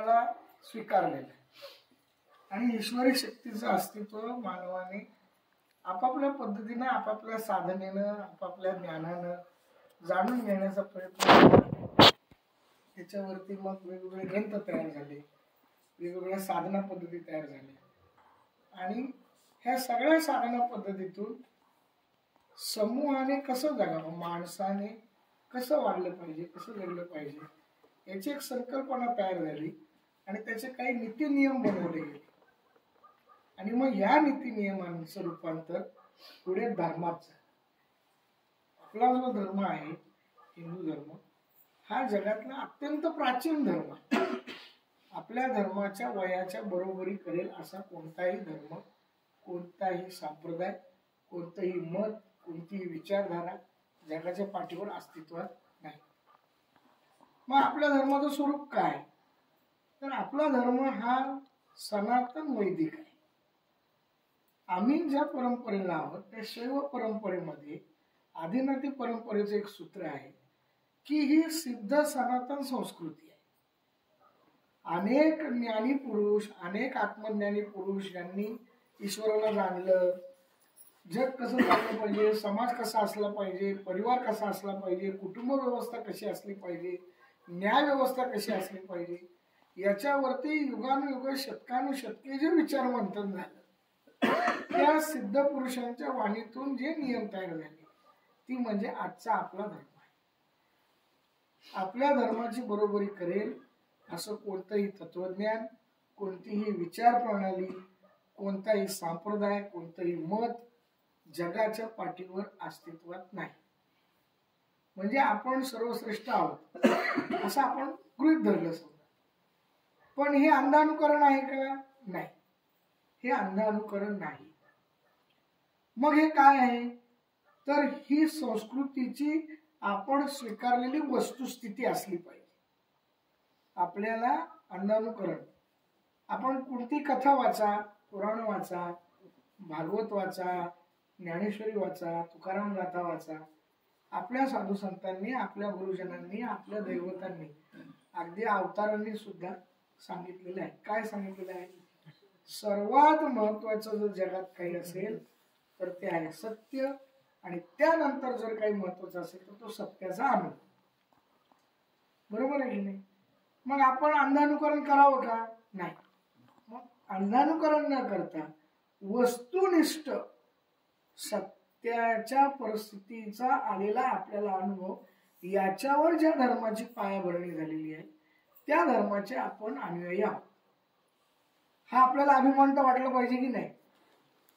ईश्वराला स्वीकारलेलं आहे आणि ईश्वरी शक्तीचं अस्तित्व मानवाने आपापल्या पद्धतीनं आपापल्या साधनेनं आपापल्या ज्ञानानं जाणून घेण्याचा प्रयत्न केला। त्याच्यावरती मग वेगवेगळे ग्रंथ तयार झाले, वेगवेगळ्या साधना पद्धती तयार झाल्या आणि ह्या सगळ्या साधना पद्धतीतून समूहाने कसं जगावं, माणसाने कसं वागलं पाहिजे, कसं जगलं पाहिजे याची एक संकल्पना तयार झाली आणि त्याचे काही नीती नियम बनवले गेले आणि मग या नीती नियमांचं रूपांतर पुढे धर्मात झालं। आपला जो धर्म आहे हिंदू धर्म हा जगातला अत्यंत प्राचीन धर्म आहे। आपल्या धर्माच्या वयाच्या बरोबरी करेल असा कोणताही धर्म, कोणताही संप्रदाय, कोणतंही मत, कोणतीही विचारधारा जगाच्या पाठीवर अस्तित्वात नाही। मग आपल्या धर्माचं स्वरूप काय? तर आपला धर्म हा सनातन वैदिक आहे। आम्ही ज्या परंपरेला आहोत त्या शैव परंपरेमध्ये आदिनाथी परंपरेचं एक सूत्र आहे की ही सिद्ध सनातन संस्कृती आहे। अनेक ज्ञानी पुरुष, अनेक आत्मज्ञानी पुरुष यांनी ईश्वराला जाणलं, जग कसं चाललं पाहिजे, समाज कसा असला पाहिजे, परिवार कसा असला पाहिजे, कुटुंब व्यवस्था कशी असली पाहिजे, न्याय व्यवस्था कशी असली पाहिजे, याच्यावरती युगानुयुग शतकानुशतके जे विचार मंथन झालं त्या सिद्ध पुरुषांच्या वाणीतून जे नियम तयार झाले ती म्हणजे आजचा आपला धर्म आहे। आपल्या धर्माची बरोबरी करेल असं कोणतंही तत्वज्ञान, कोणतीही विचार प्रणाली, कोणताही संप्रदाय, कोणतंही मत जगाच्या पाठीवर अस्तित्वात नाही। म्हणजे आपण सर्वश्रेष्ठ आहोत असं आपण गृहीत धरलं समजा, पण हे अंधानुकरण आहे का? नाही, हे अंधानुकरण नाही। मग हे काय आहे? तर ही संस्कृतीची आपण स्वीकारलेली वस्तुस्थिती असली पाहिजे। आपल्याला अंधानुकरण, आपण कोणती कथा वाचा, पुराण वाचा, भागवत वाचा, ज्ञानेश्वरी वाचा, तुकाराम गाथा वाचा, आपल्या साधू संतांनी, आपल्या गुरुजनांनी, आपल्या दैवतांनी, अगदी अवतारांनी सुद्धा सांगितलेलं आहे। काय सांगितलेलं आहे? सर्वात महत्वाचं जर जगात काही असेल तर ते आहे सत्य आणि त्यानंतर जर काही महत्वाचं असेल तर तो सत्याचा अनुभव। बरोबर आहे की नाही? मग आपण अंधानुकरण करावं का? नाही। मग अंधानुकरण न करता वस्तुनिष्ठ सत्याच्या परिस्थितीचा आलेला आपल्याला अनुभव, याच्यावर ज्या धर्माची पायाभरणी झालेली आहे त्या धर्माचे आपण अनुयायी आहोत। हा आपल्याला अभिमान तर वाटला पाहिजे की नाही?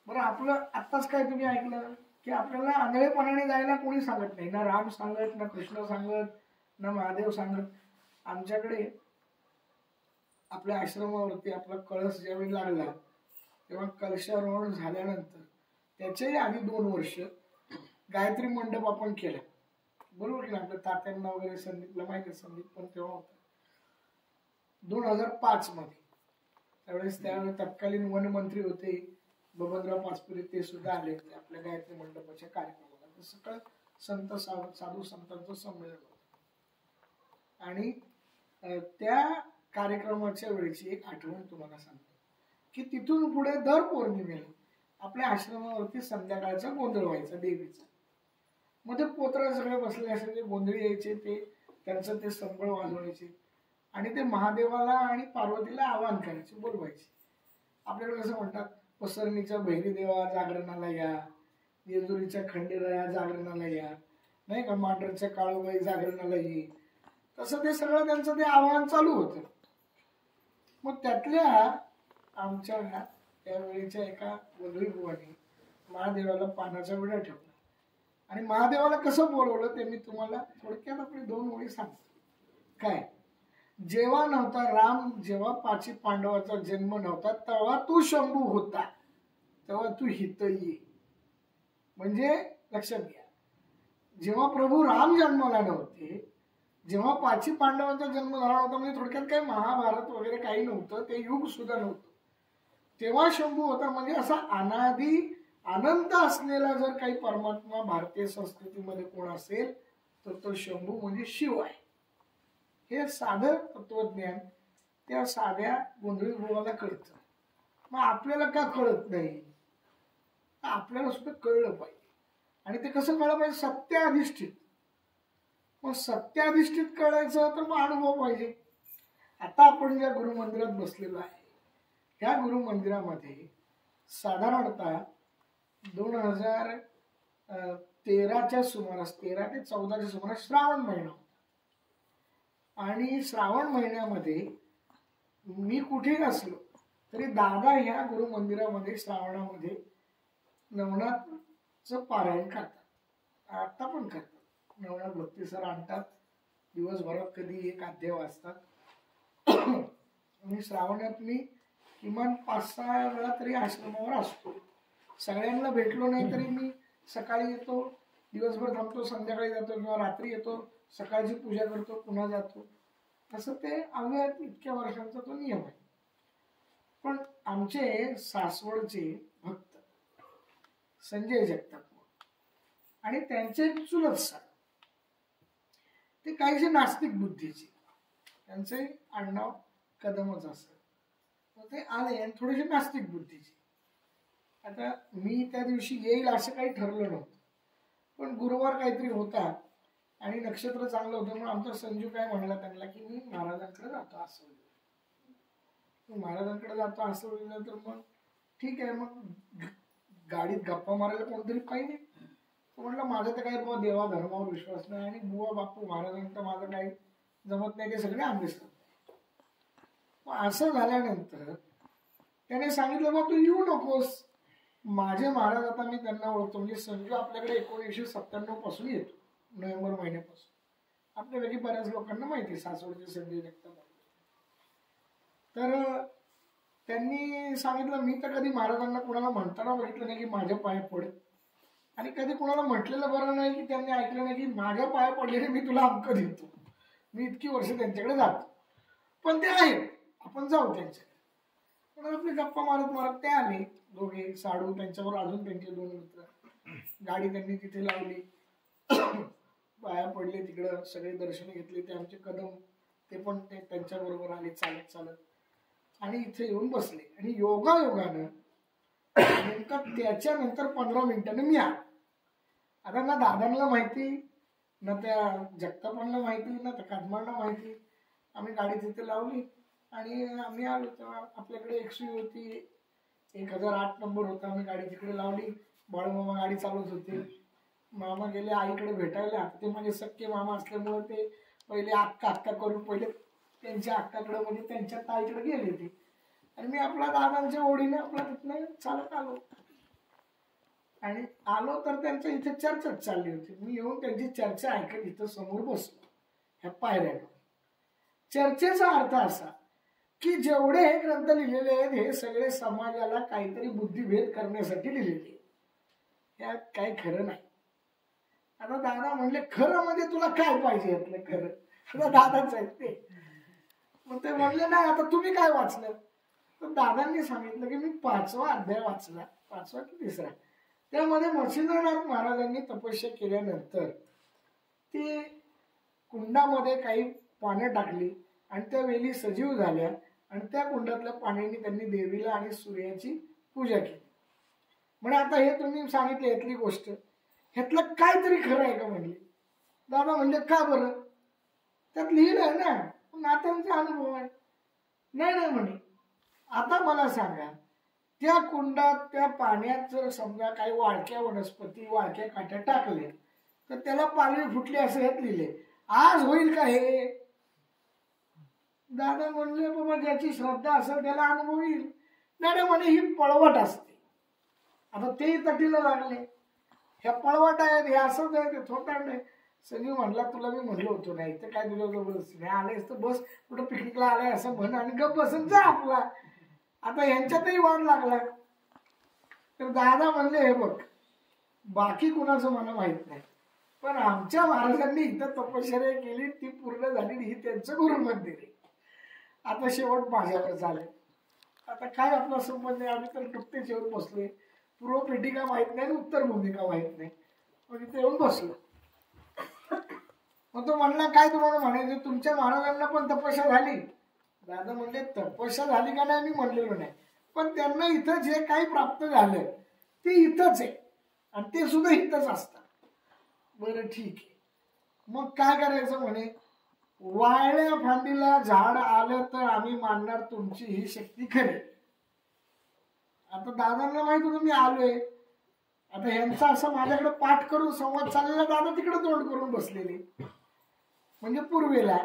बरं, आपलं आत्ताच काय तुम्ही ऐकलं की आपल्याला आंधळेपणाने जायला कोणी सांगत नाही, ना राम सांगत, ना कृष्ण सांगत, ना महादेव सांगत। आमच्याकडे आपल्या आश्रमावरती आपला कळस ज्यावेळी लागला तेव्हा कलशारोहण झाल्यानंतर त्याच्याही आधी 2 वर्ष गायत्री मंडप आपण केला। बरोबर की ना? आपल्या तात्यांना वगैरे संदीपला माहिती, संदीप पण तेव्हा होता 2005 मध्ये। त्यावेळी तत्कालीन वनमंत्री होते बबनराव पाचपुते, ते सुद्धा आले होते आपल्या गायत्री मंडपाच्या कार्यक्रमाला। सगळं संत साधू संतांचं संमेलन होतं आणि त्या कार्यक्रमाच्या वेळेची एक आठवण तुम्हाला सांगतो की तिथून पुढे दर पौर्णिमेला आपल्या आश्रमावरती संध्याकाळचा गोंधळ व्हायचा देवीचा। मध्ये पोतरा सगळे बसले असायचे, गोंधळी यायचे, ते त्यांचं ते संबळ वाजवायचे आणि ते महादेवाला आणि पार्वतीला आवाहन करायचे, बोलवायचे। आपल्याकडे कसं म्हणतात, पसरणीच्या भैरी देवा जागरणाला या, जेजुरीच्या खंडेराया जागरणाला या, नाही का, मांढरच्या काळूबाई जागरणाला ये, तसं ते सगळं त्यांचं ते आवाहन चालू होतं। मग त्यातल्या आमच्या त्यावेळीच्या एका वगळी बुवानी महादेवाला पानाचा विडा ठेवला आणि महादेवाला कसं बोलवलं ते मी तुम्हाला थोडक्यात आपली 2 ओळी सांगतो। काय? जेव्हा नव्हता राम, जेव्हा 5 पांडवाचा जन्म नव्हता, तेव्हा तू शंभू होता, तेव्हा तू हित ये। म्हणजे लक्षात घ्या, जेव्हा प्रभू राम जन्माला नव्हते, जेव्हा 5 पांडवांचा जन्म झाला नव्हता, म्हणजे थोडक्यात काही महाभारत वगैरे काही नव्हतं, ते युग सुद्धा नव्हतं, तेव्हा शंभू होता। म्हणजे असा अनादी अनंत असलेला जर काही परमात्मा भारतीय संस्कृतीमध्ये कोण असेल तर तो शंभू म्हणजे शिव आहे। हे साधं तत्वज्ञान त्या साध्या गोंधळी बुवाला कळतं. मग आपल्याला का कळत नाही? आपल्याला सुद्धा कळलं पाहिजे. आणि ते कसं कळलं पाहिजे? सत्याधिष्ठित. मग सत्याधिष्ठित कळायचं तर मग अनुभव पाहिजे. आता आपण ज्या गुरुमंदिरात बसलेलो आहे, त्या गुरुमंदिरामध्ये साधारणतः 2013च्या सुमारास, 13 ते 14च्या सुमारास श्रावण महिना. आणि श्रावण महिन्यामध्ये मी कुठे नसलो तरी दादा ह्या गुरुमंदिरामध्ये श्रावणामध्ये नवनाथचं पारायण करतात. आता पण करतात. नवनाथ भक्ती सर आणतात, दिवसभरात कधी एक अध्याय वाचतात. आणि श्रावणात मी किमान 5-6 वेळा तरी आश्रमावर असतो. सगळ्यांना भेटलो नाही तरी मी सकाळी येतो, दिवसभर थांबतो, संध्याकाळी जातो किंवा रात्री येतो, सकाळची पूजा करतो, पुन्हा जातो. असं ते अव्यक्त इतक्या वर्षांचा तो नियम आहे. पण आमचे सासवडचे भक्त संजय जगताप आणि त्यांचे चुलत सार, ते काहीसे नास्तिक बुद्धीचे, त्यांचे आडनाव कदमच असत. ते आले आणि थोडेसे नास्तिक बुद्धीचे. आता मी त्या दिवशी येईल असं काही ठरलं नव्हतं, पण गुरुवार काहीतरी होता आणि नक्षत्र चांगलं होतं म्हणून आमचा संजू काय म्हणला त्यांना की मी महाराजांकडे जातो असं. महाराजांकडे जातो असं बोललं तर मग ठीक आहे, मग गाडीत गप्पा मारायला कोणतरी काही नाही. म्हटलं माझं तर काही बुवा देवा धर्मावर विश्वास नाही आणि बुवा बापू महाराजांचं माझं काही जमत नाही, ते सगळे आंबेस. असं झाल्यानंतर त्याने सांगितलं बा तू येऊ नकोस. माझे महाराज आता मी त्यांना ओळखतो, म्हणजे संजू आपल्याकडे 1997 पासून येतो, नोव्हेंबर महिन्यापासून. आपल्यापैकी बऱ्याच लोकांना माहिती आहे सासवडचे संजय जगताप. तर त्यांनी सांगितलं मी तर कधी महाराजांना कुणाला म्हणताना बघितलं नाही की माझ्या पाया पड, आणि कधी कुणाला म्हटलेलं बरं नाही की त्यांनी ऐकलं नाही की माझ्या पाया पडलेले मी तुला अंक देतो. मी इतकी वर्ष त्यांच्याकडे जातो, पण ते आहे आपण जाऊ त्यांच्याकडे. पण आपली गप्पा मारत मारत ते आले दोघे, साडू, त्यांच्यावर अजून त्यांचे 2 मित्र. गाडी त्यांनी तिथे लावली, पाया पडले, तिकडं सगळे दर्शन घेतले. ते आमचे कदम ते पण ते त्यांच्या बरोबर आले चालत चालत आणि इथे येऊन बसले. आणि योगायोगानं नेमकं त्याच्यानंतर 15 मिनिटांनी मी आलो. आता ना दादांना माहिती, ना त्या जगतापांना माहिती, ना त्या कदमांना माहिती. आम्ही गाडी तिथे लावली आणि आम्ही आलो. तेव्हा आपल्याकडे XUV होती, 1008 नंबर होता. आम्ही गाडी तिकडे लावली. बाळूमामा गाडी चालवत होते. मामा गेले आईकडे भेटायला. ते माझे सख्खे मामा असल्यामुळे ते पहिले अक्का करून पहिले त्यांच्या अक्काकडे म्हणजे त्यांच्या ताईकडे गेले ते. आणि मी आपला दादांच्या ओढीने आपला तिथनं चालत आलो. आणि आलो तर त्यांच्या इथे चर्चाच चालली होती. मी येऊन त्यांची चर्चा ऐकत इथं समोर बसलो ह्या पायऱ्यावर. चर्चेचा अर्थ असा की जेवढे हे ग्रंथ लिहिलेले आहेत हे सगळे समाजाला काहीतरी बुद्धिभेद करण्यासाठी लिहिलेले. यात काही खरं नाही. आता दादा म्हणले खरं म्हणजे तुला काय पाहिजे यातलं खरं? आता दादाच आहेत ते. मग ते म्हणले नाही आता तुम्ही काय वाचलं? तर दादांनी सांगितलं की मी 5वा अध्याय वाचला, 5वा की 3रा. त्यामध्ये मच्छिंद्रनाथ महाराजांनी तपस्या केल्यानंतर ती कुंडामध्ये काही पानं टाकली आणि त्या वेली सजीव झाल्या आणि त्या कुंडातल्या पाण्याने त्यांनी देवीला आणि सूर्याची पूजा केली. म्हणजे आता हे तुम्ही सांगितले यातली गोष्ट, ह्यातलं काहीतरी खरं आहे का म्हणले. दादा म्हणले का बरं? त्यात लिहिलं आहे ना, नात्यांचा अनुभव आहे. नाही नाही म्हणे, आता मला सांगा त्या कुंडात त्या पाण्यात जर समजा काही वाळक्या वनस्पती वाळक्या काठ्या टाकल्या तर त्याला पालवी फुटली असं यात लिहिले. आज होईल का हे? दादा म्हणले बाबा ज्याची श्रद्धा असेल त्याला अनुभव येईल. दादा म्हणे ही पळवट असते. आता तेही तटीला लागले, ह्या पळवट आहेत, हे असंच आहे, ते थोटांड आहे. संजीव म्हणला तुला मी म्हणलो होतो नाही तर काय तुझ्या जबरदस्ती नाही आलेस तर बस, कुठं पिकनिकला आलाय असं म्हण आणि गप बसून जा आपला. आता यांच्यातही वाद लागला. तर दादा म्हणले हे बघ बाकी कुणाचं मला माहित नाही, पण आमच्या महाराजांनी इथं तपश्चर्या केली ती पूर्ण झाली, ही त्यांचं गुरुमंदिर आहे. आता शेवट माझ्यावर झालंय. आता काय आपला संबंध आहे? आम्ही तर टुकतेच येऊन बसलोय. पूर्व पेटिका माहित नाही, उत्तर भूमिका माहित नाही, मग इथे येऊन बसलो. मग तो म्हणला काय तुम्हाला म्हणायचं? तुमच्या महाराजांना पण तपस्या झाली? दादा म्हणले तपस्या झाली का नाही मी म्हणलेलो नाही, पण त्यांना इथं जे काही प्राप्त झालं ते इथंच आहे आणि ते सुद्धा इथंच असतात. बरं ठीक आहे, मग काय करायचं म्हणे, वाळल्या फांदीला झाड आलं तर आम्ही मानणार तुमची ही शक्ती खरी. आता दादांना माहित होतं मी आलोय, आता ह्यांचा असं माझ्याकडे पाठ करून संवाद चाललेला, दादा तिकडे तोंड करून बसलेले म्हणजे पूर्वेला.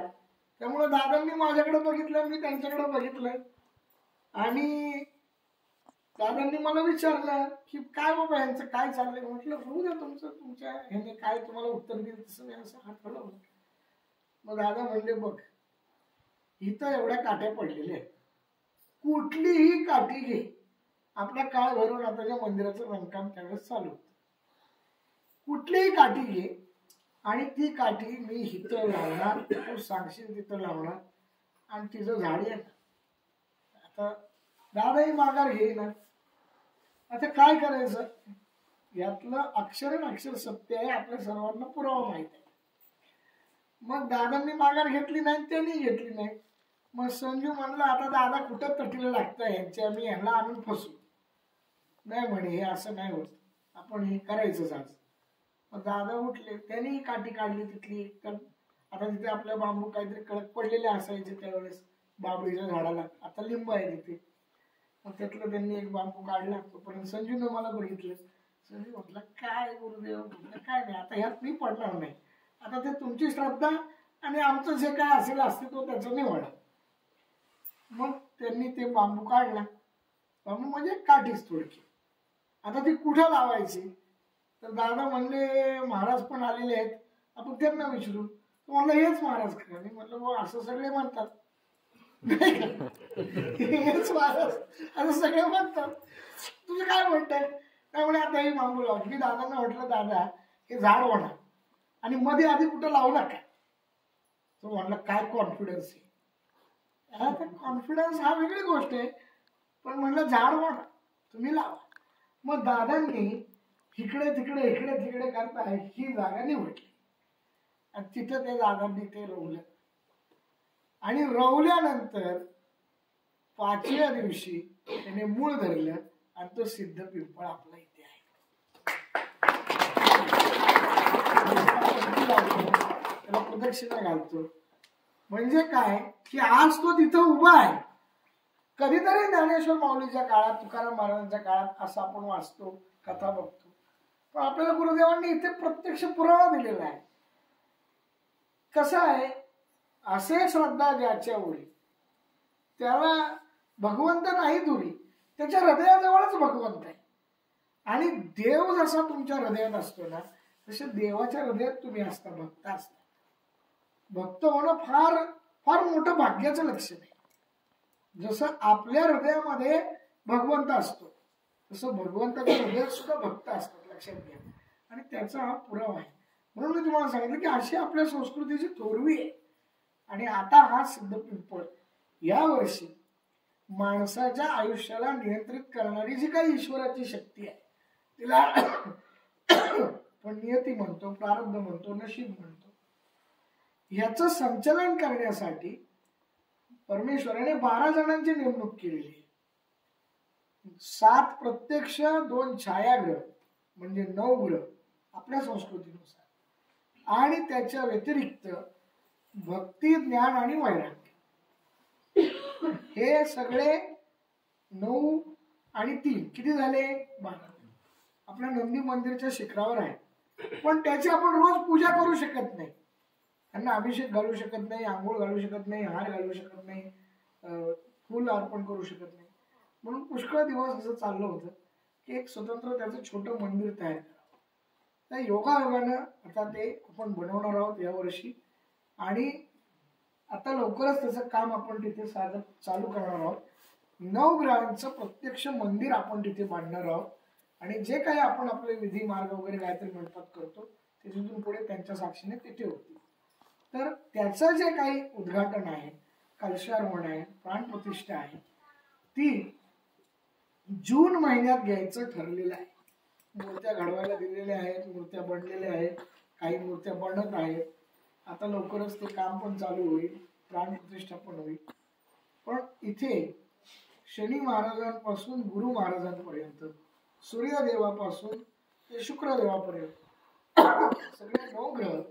त्यामुळे दादांनी माझ्याकडे बघितलं, मी त्यांच्याकडे बघितलं आणि दादांनी मला विचारलं की काय बाबा यांचं काय चाललंय. म्हटलं होऊ द्या तुमचं, तुमच्या ह्याने काय तुम्हाला उत्तर देईल तसं मी असं हात हलवलं. मग दादा म्हणले बघ इथं एवढ्या काठ्या पडलेल्या आहेत, कुठलीही काठी घे. आपला काळ भरून आताच्या मंदिराचं रंगकाम त्यावेळेस चालू होतं. कुठलीही काठी घे आणि ती काठी मी इथं लावणार, तू सांगशील तिथं लावणार आणि तिचं झाड येणार. आता दादाही माघार घेईना. आता काय करायचं, यातलं अक्षर अक्षर सत्य आहे, आपल्या सर्वांना पुरावा माहित आहे. मग दादांनी माघार घेतली नाही, त्यांनी घेतली नाही. मग संजू म्हणला आता दादा कुठं तटीला लागतं यांच्या, मी ह्यांना आणून फसू नाही म्हणे, हे असं नाही होत, आपण हे करायचंच आज. मग दादा उठले, त्यांनी काठी काढली तिथली. तर आता तिथे आपल्या बांबू काहीतरी कडक पडलेले असायचे त्यावेळेस बाबळीच्या झाडाला, आता लिंब आहे तिथे. मग त्यातलं त्यांनी एक बांबू काढला. तोपर्यंत संजूनं मला बघितलं. संजू म्हटलं काय गुरुदेव, म्हटलं काय नाही, आता ह्यात मी पडणार नाही, आता ते तुमची श्रद्धा आणि आमचं जे काय असेल अस्तित्व त्याचं निवडा. मग त्यांनी ते बांबू काढला. बांबू म्हणजे काठीच थोडकी. आता ती कुठं लावायची, तर दादा म्हणले महाराज पण आलेले आहेत, आपण त्यांना विचारू. तो म्हणलं हेच महाराज खरं. मी म्हटलं हो असं सगळे म्हणतात, हेच महाराज असं सगळे म्हणतात, तुझं काय म्हणताय. त्यामुळे आता ही बांबू लावली. मी दादांना म्हटलं दादा हे झाड होणार आणि मध्ये आधी कुठं लावू नका. तो म्हणला काय कॉन्फिडन्स आहे. आता कॉन्फिडन्स हा वेगळी गोष्ट आहे, पण म्हणलं झाड होणार तुम्ही लावा. मग दादांनी इकडे तिकडे इकडे तिकडे करताय ही जागा निवडली आणि तिथं त्या दादांनी ते रोवलं. आणि रोवल्यानंतर 5व्या दिवशी त्याने मूळ धरलं आणि तो सिद्ध पिंपळ आपला इथे आहे. त्याला प्रदक्षिणा घालतो. म्हणजे काय की आज तो तिथं उभा आहे. कधीतरी ज्ञानेश्वर माऊलीच्या काळात, तुकाराम महाराजांच्या काळात असं आपण वाचतो, कथा बघतो, पण आपल्याला गुरुदेवांनी इथे प्रत्यक्ष पुरावा दिलेला आहे. कसं आहे, असे श्रद्धा ज्याच्या ओळी त्याला भगवंत नाही दुरी, त्याच्या हृदयाजवळच भगवंत आहे. आणि देव जसा तुमच्या हृदयात असतो ना, तसे देवाच्या हृदयात तुम्ही असता, भक्त असता. भक्त होणं फार फार मोठं भाग्याचं लक्षण आहे. जसं आपल्या हृदयामध्ये भगवंत असतो तसं भगवंताच्या हृदयात सुद्धा भक्त असतात, लक्षात घ्या. आणि त्याचा हा पुरावा आहे. म्हणून मी तुम्हाला सांगितलं की अशी आपल्या संस्कृतीची थोरवी आहे. आणि आता हा सिद्ध पिंपळ या वर्षी माणसाच्या आयुष्याला नियंत्रित करणारी जी काही ईश्वराची शक्ती आहे, तिला पण नियती म्हणतो, प्रारब्ध म्हणतो, नशीब म्हणतो, ह्याचं संचलन करण्यासाठी परमेश्वराने 12 जणांची नेमणूक केलेली आहे. 7 प्रत्यक्ष, 2 छायाग्रह म्हणजे 9 ग्रह आपल्या संस्कृतीनुसार, आणि त्याच्या व्यतिरिक्त भक्ती, ज्ञान आणि वैराग्य, हे सगळे 9 आणि 3 किती झाले, 12. आपल्या नंदी मंदिरच्या शिखरावर आहे, पण त्याची आपण रोज पूजा करू शकत नाही. त्यांना अभिषेक घालू शकत नाही, आंघोळ घालू शकत नाही, हार घालू शकत नाही, फुल अर्पण करू शकत नाही. म्हणून पुष्कळ दिवस असं चाललं होतं की एक स्वतंत्र त्याचं छोटं मंदिर तयार करावं. त्या योगायोगानं आता ते आपण बनवणार आहोत यावर्षी. आणि आता लवकरच त्याचं काम आपण तिथे चालू करणार आहोत. 9 ग्रहांचं प्रत्यक्ष मंदिर आपण तिथे बांधणार आहोत. आणि जे काही आपण आपले विधी मार्ग वगैरे काहीतरी मंडपात करतो ते तिथून पुढे त्यांच्या साक्षीने तिथे होतील. तर त्याचं जे काही उद्घाटन आहे, कलशारोहण आहे, प्राणप्रतिष्ठा आहे, ती जून महिन्यात घ्यायचं ठरलेलं आहे. मूर्त्या घडवायला दिलेल्या आहेत, मूर्त्या बनलेल्या आहेत, काही मूर्त्या बनत आहेत. आता लवकरच ते काम पण चालू होईल, प्राणप्रतिष्ठा पण होईल. पण इथे शनी महाराजांपासून गुरु महाराजांपर्यंत, सूर्यदेवापासून ते शुक्रदेवापर्यंत सगळे 9 ग्रह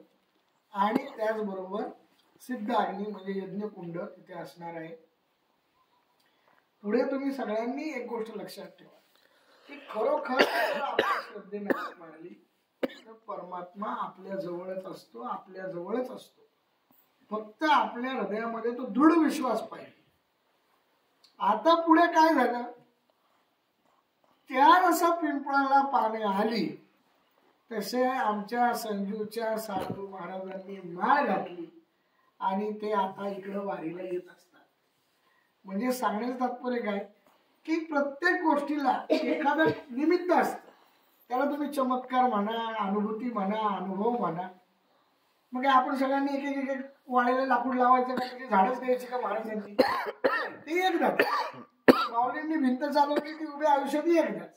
आणि त्याचबरोबर सिद्ध अग्नी म्हणजे यज्ञकुंड तिथे असणार आहे. पुढे तुम्ही सगळ्यांनी एक गोष्ट लक्षात ठेवा की खरोखर आपल्या श्रद्धेने मानली तर परमात्मा आपल्या जवळच असतो, आपल्या जवळच असतो. फक्त आपल्या हृदयामध्ये तो दृढ विश्वास पाहिजे. आता पुढे काय झालं, त्या जसा पिंपळाला पाने आली तसे आमच्या संजूच्या साधू महाराजांनी माळ घातली आणि ते आता इकडं वारीला येत असतात. म्हणजे सांगण्याचं तात्पर्य काय की प्रत्येक गोष्टीला एखादं निमित्त असतं. त्याला तुम्ही चमत्कार म्हणा, अनुभूती म्हणा, अनुभव म्हणा. मग आपण सगळ्यांनी एक एक एक वाळेला लाकूड लावायचं का, त्याची झाडच द्यायची का महाराजांची? ते एकदाच. माऊलींनी भिंत चालवली ती उभ्या आयुष्यातही एकदाच.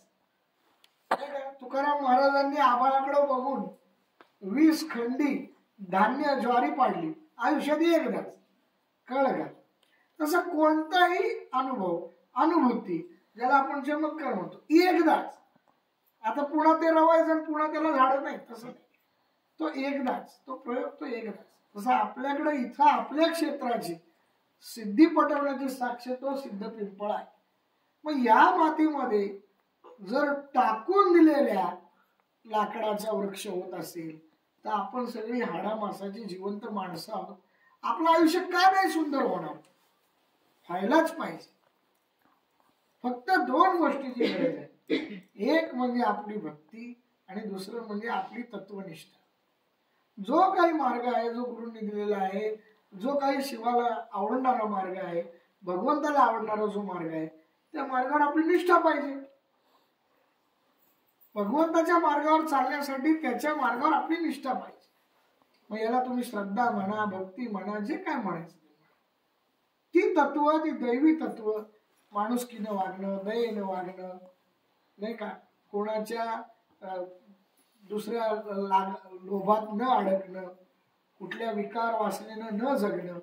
तुकाराम महाराजांनी आभाळाकडे बघून 20 खंडी धान्य ज्वारी पाडली, आयुष्यातही एकदाच. कळलं का? तसं कोणताही अनुभव, अनुभूती ज्याला आपण चमत्कार म्हणतो, एकदाच. आता पुन्हा ते रवायचं आणि पुन्हा त्याला झाड नाही, तसं नाही. तो एकदाच, तो प्रयोग तो एकदाच. तसं आपल्याकडे इथं आपल्या क्षेत्राची सिद्धी पटवण्याची साक्ष तो सिद्ध पिंपळ आहे. मग या मातीमध्ये जर टाकून दिलेल्या लाकडाचा वृक्ष होत असेल तर आपण सगळी हाडा मासाची जिवंत माणसं आहोत. आपलं आयुष्य का नाही सुंदर होणार? व्हायलाच पाहिजे. फक्त 2 गोष्टीची गरज आहे. एक म्हणजे आपली भक्ती आणि दुसरं म्हणजे आपली तत्वनिष्ठा. जो काही मार्ग आहे, जो गुरूंनी दिलेला आहे, जो काही शिवाला आवडणारा मार्ग आहे, भगवंताला आवडणारा जो मार्ग आहे, त्या मार्गावर आपली निष्ठा पाहिजे. भगवंताच्या मार्गावर चालण्यासाठी त्याच्या मार्गावर आपली निष्ठा पाहिजे. मग याला तुम्ही श्रद्धा म्हणा, भक्ती म्हणा, जे काय म्हणायचं ती तत्व, ती दैवी तत्व, माणुसकीनं वागणं, दयेनं वागणं, नाही का, कोणाच्या दुसऱ्या लोभात न अडकणं, कुठल्या विकार वासनेनं न जगणं,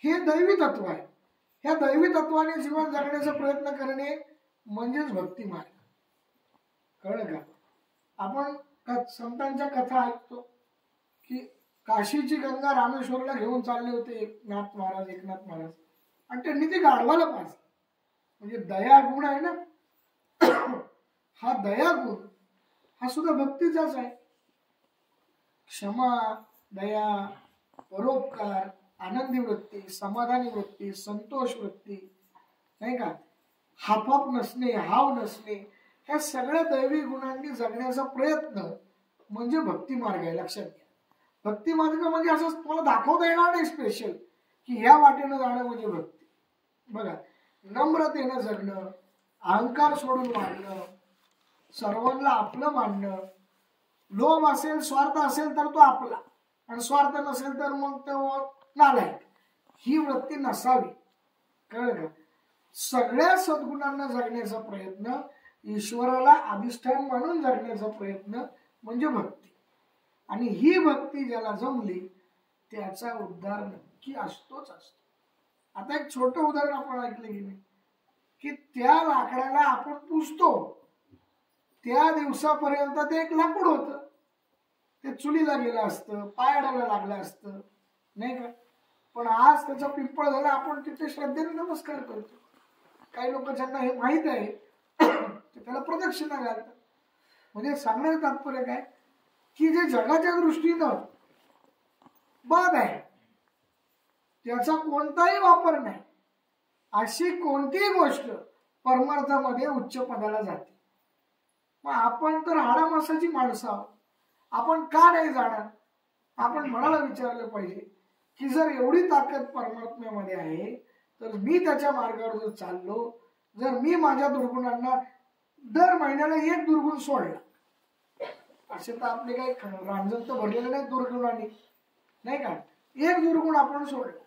हे दैवी तत्व आहे. ह्या दैवी तत्वाने जीवन जगण्याचा प्रयत्न करणे म्हणजेच भक्ती मार्ग. कळलं का? आपण संतांच्या कथा ऐकतो की काशीची गंगा रामेश्वरला घेऊन चालले होते एकनाथ महाराज, आणि त्यांनी ते गाढवाला पाजलं. म्हणजे दया गुण आहे ना, हा दया गुण हा सुद्धा भक्तीचाच आहे. क्षमा, दया, परोपकार, आनंदी वृत्ती, समाधानी वृत्ती, संतोष वृत्ती, नाही का, हाफाफ नसणे, हाव नसणे, ह्या सगळ्या दैवी गुणांनी जगण्याचा प्रयत्न म्हणजे भक्ती मार्ग आहे. लक्षात घ्या. भक्ती मार्ग म्हणजे असं तुम्हाला दाखवता येणार नाही स्पेशल की ह्या वाटेनं जाणं म्हणजे भक्ती. बघा, नम्रतेनं जगणं, अहंकार सोडून वागणं, सर्वांना आपलं मानणं, लोभ असेल, स्वार्थ असेल तर तो आपला, आणि स्वार्थ नसेल तर मग तो नालायक, ही वृत्ती नसावी. कळलं का? सगळ्या सद्गुणांना जगण्याचा प्रयत्न, ईश्वराला अधिष्ठान मानून जगण्याचा प्रयत्न म्हणजे भक्ती. आणि ही भक्ती ज्याला जमली त्याचा उद्धार नक्की असतोच असतो. आता एक छोटं उदाहरण आपण ऐकलं की नाही, की त्या लाकडाला आपण पुजतो, त्या दिवसापर्यंत ते एक लाकूड होतं, ते चुलीला गेलं असतं, पायाडाला लागलं असतं, नाही का. पण आज त्याचा पिंपळ झाला, आपण तिथे श्रद्धेने नमस्कार करतो. काही लोक ज्यांना हे माहित आहे ते त्याला प्रदक्षिणा घालतात. म्हणजे सांगण्याचं तात्पर्य काय की जे जगाच्या दृष्टीनं बाद आहे त्याचा कोणताही वापर नाही, अशी कोणतीही गोष्ट परमार्थामध्ये उच्च पदाला जाते. मग आपण तर हाडामासाची माणसं आहोत, आपण का नाही जाणार? आपण मनाला विचारलं पाहिजे की जर एवढी ताकद परमात्म्यामध्ये आहे तर मी त्याच्या मार्गावर जर चाललो, जर मी माझ्या दुर्गुणांना दर महिन्याला 1 दुर्गुण सोडला, असे तर आपले काही रांजण तर भरलेले नाही दुर्गुणांनी, नाही का. 1 दुर्गुण आपण सोडला,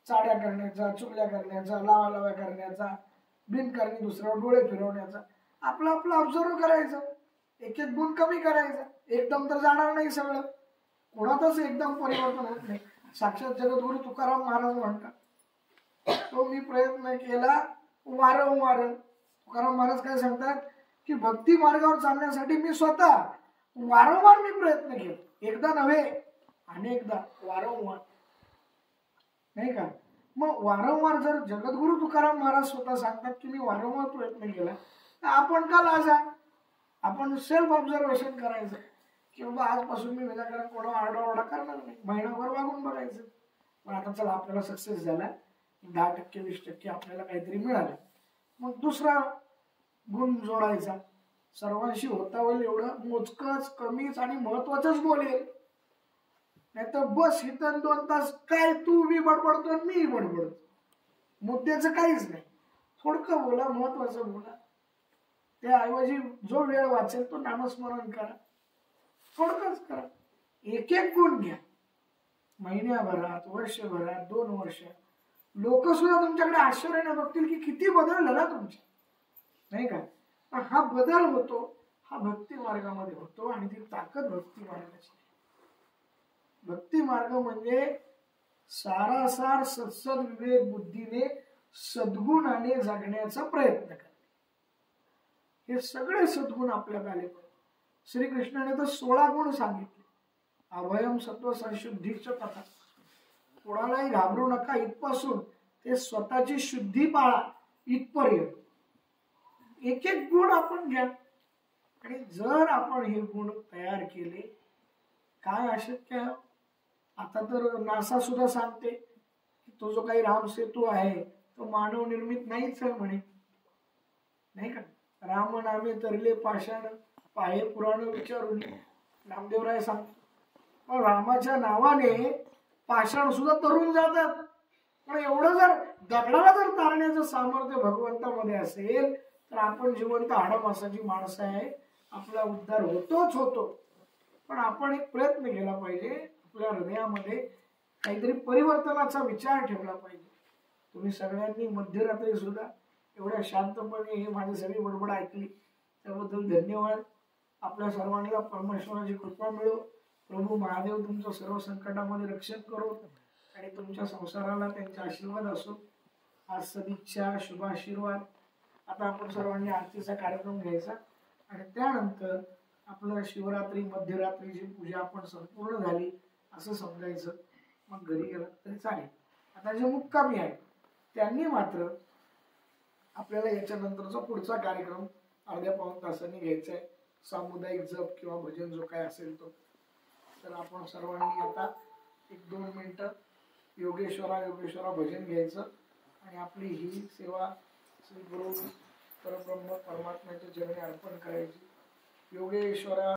चाड्या करण्याचा, चुगल्या करण्याचा, लावालाव्या करण्याचा, बिनकारणी दुसऱ्यावर डोळे फिरवण्याचा, आपलं आपलं ऑब्झर्व करायचं, एक एक गुण कमी करायचा. एकदम तर जाणार नाही सगळं, कोणातच एकदम परिवर्तन होत नाही. साक्षात जगद्गुरु तुकाराम महाराज म्हणतात तो मी प्रयत्न केला वारंवार. तुकाराम महाराज काय सांगतात की भक्ती मार्गावर चालण्यासाठी मी स्वतः वारंवार मी प्रयत्न केले, एकदा नव्हे अनेकदा, वारंवार, नाही का. मग वारंवार जर जगद्गुरु तुकाराम महाराज स्वतः सांगतात की मी वारंवार प्रयत्न केला, तर आपण का लाजा. आपण सेल्फ ऑब्झर्वेशन करायचं की बाबा आजपासून मी विनाकारण कोणा आरडाओरडा करणार नाही, महिनाभर वागून बघायचं. पण आता चला आपल्याला सक्सेस झाला, 10% 20% आपल्याला काहीतरी मिळालं, मग दुसरा गुण जोडायचा. सर्वांशी होता होईल एवढं मोजकच, कमीच आणि महत्वाचंच बोलेल. नाही तर बस इथं 2 तास काय तू बी बडबडतो मी बडबडतो, मुद्द्याचं काहीच नाही. थोडकं बोला, महत्वाचं बोला. त्याऐवजी जो वेळ वाचेल तो नामस्मरण करा, थोडकंच करा. एक एक गुण घ्या. महिन्याभरात, वर्षभरात, 2 वर्षात लोक सुद्धा तुमच्याकडे आश्चर्याने बघतील की किती बदललं ना तुमच्या, नाही का. हा बदल होतो, हा भक्ती मार्गामध्ये होतो. आणि ती ताकद भक्ती मार्गाची. भक्ती मार्ग म्हणजे सारासार सत्सद विवेक बुद्धीने सद्गुणाने जगण्याचा प्रयत्न करणे. हे सगळे सद्गुण आपल्यात आले पाहिजे. श्रीकृष्णाने तर 16 गुण सांगितले. अभयम सत्व संशुद्धीच कथा. कोणालाही घाबरू नका इथपासून ते स्वतःची शुद्धी पाळा इथपर्यंत. एक एक गुण आपण घ्या. आणि जर आपण हे गुण तयार केले, काय अशक्य आहे. आता तर नासा सुद्धा सांगते की तो जो काही राम सेतू आहे तो मानव निर्मित नाहीच आहे म्हणे, नाही का. राम नामे तरले पाषाण पाहे पुराण विचारून नामदेवराय सांगतो. पण रामाच्या नावाने पाषाण सुद्धा तरुण जातात. पण एवढं जर दगडाला जर तारण्याचं सामर्थ्य भगवंतामध्ये असेल तर आपण जिवंत हाडामासाची माणसं आहे. आपला उद्धार होतोच होतो. पण आपण एक प्रयत्न केला पाहिजे. आपल्या हृदयामध्ये काहीतरी परिवर्तनाचा विचार ठेवला पाहिजे. तुम्ही सगळ्यांनी मध्यरात्री सुद्धा एवढ्या शांतपणे हे माझी सगळी बडबड ऐकली त्याबद्दल धन्यवाद. आपल्या सर्वांना परमेश्वराची कृपा मिळो. प्रभू महादेव तुमचं सर्व संकटामध्ये रक्षण करो आणि तुमच्या संसाराला त्यांचा आशीर्वाद असो. आज सदिच्छा, शुभाशीर्वाद. आता आपण सर्वांनी आरतीचा कार्यक्रम घ्यायचा आणि त्यानंतर आपलं शिवरात्री मध्यरात्रीची पूजा आपण संपूर्ण झाली असं समजायचं. मग घरी गेलं तरी चालेल. आता जे मुक्कामी आहे त्यांनी मात्र आपल्याला याच्यानंतरचा पुढचा कार्यक्रम अर्ध्या पाऊण तासांनी घ्यायचा आहे. सामुदायिक जप किंवा भजन जो काय असेल तो. तर आपण सर्वांनी आता 1-2 मिनिटं योगेश्वरा भजन घ्यायचं आणि आपली ही सेवा श्री गुरु परब्रह्म परमात्म्याच्या चरणी अर्पण करायची. योगेश्वरा